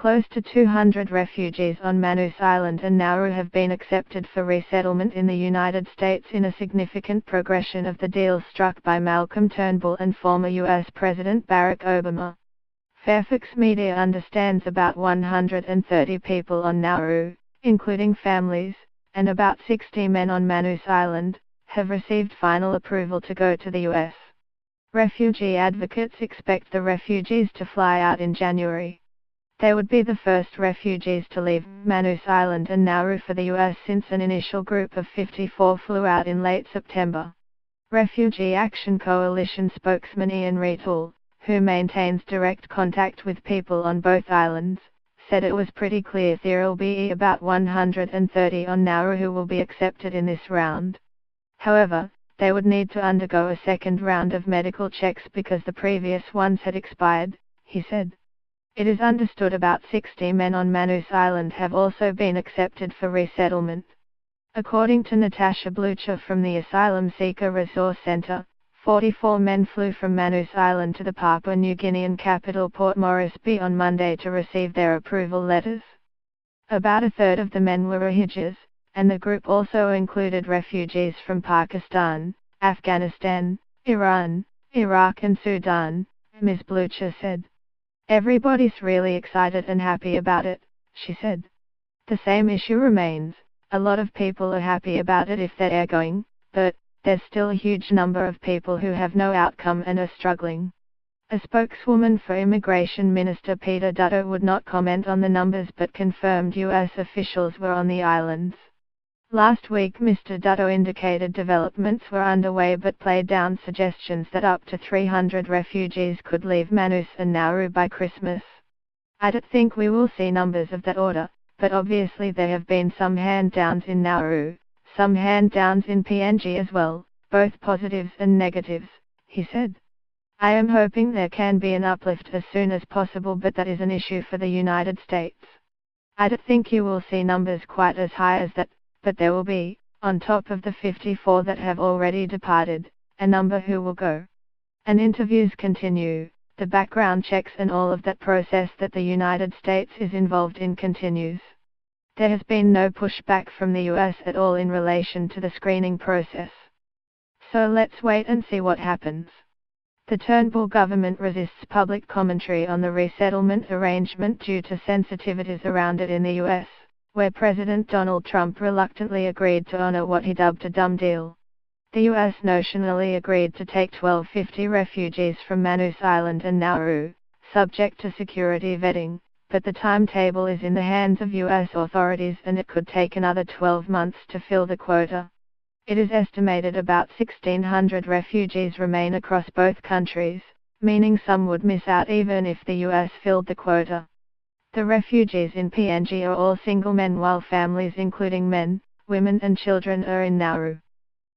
Close to 200 refugees on Manus Island and Nauru have been accepted for resettlement in the United States in a significant progression of the deal struck by Malcolm Turnbull and former U.S. President Barack Obama. Fairfax Media understands about 130 people on Nauru, including families, and about 60 men on Manus Island, have received final approval to go to the U.S. Refugee advocates expect the refugees to fly out in January. They would be the first refugees to leave Manus Island and Nauru for the U.S. since an initial group of 54 flew out in late September. Refugee Action Coalition spokesman Ian Reetool, who maintains direct contact with people on both islands, said it was pretty clear there'll be about 130 on Nauru who will be accepted in this round. However, they would need to undergo a second round of medical checks because the previous ones had expired, he said. It is understood about 60 men on Manus Island have also been accepted for resettlement. According to Natasha Blucher from the Asylum Seeker Resource Center, 44 men flew from Manus Island to the Papua New Guinean capital Port Moresby on Monday to receive their approval letters. About a third of the men were Rohingyas, and the group also included refugees from Pakistan, Afghanistan, Iran, Iraq and Sudan, Ms. Blucher said. Everybody's really excited and happy about it, she said. The same issue remains. A lot of people are happy about it if they're going, but there's still a huge number of people who have no outcome and are struggling. A spokeswoman for Immigration Minister Peter Dutto would not comment on the numbers but confirmed U.S. officials were on the islands. Last week Mr. Dutto indicated developments were underway but played down suggestions that up to 300 refugees could leave Manus and Nauru by Christmas. I don't think we will see numbers of that order, but obviously there have been some hand-downs in Nauru, some hand-downs in PNG as well, both positives and negatives, he said. I am hoping there can be an uplift as soon as possible, but that is an issue for the United States. I don't think you will see numbers quite as high as that, but there will be, on top of the 54 that have already departed, a number who will go. And interviews continue, the background checks and all of that process that the United States is involved in continues. There has been no pushback from the US at all in relation to the screening process. So let's wait and see what happens. The Turnbull government resists public commentary on the resettlement arrangement due to sensitivities around it in the US, where President Donald Trump reluctantly agreed to honor what he dubbed a dumb deal. The US notionally agreed to take 1,250 refugees from Manus Island and Nauru, subject to security vetting, but the timetable is in the hands of US authorities and it could take another 12 months to fill the quota. It is estimated about 1,600 refugees remain across both countries, meaning some would miss out even if the US filled the quota. The refugees in PNG are all single men while families including men, women and children are in Nauru.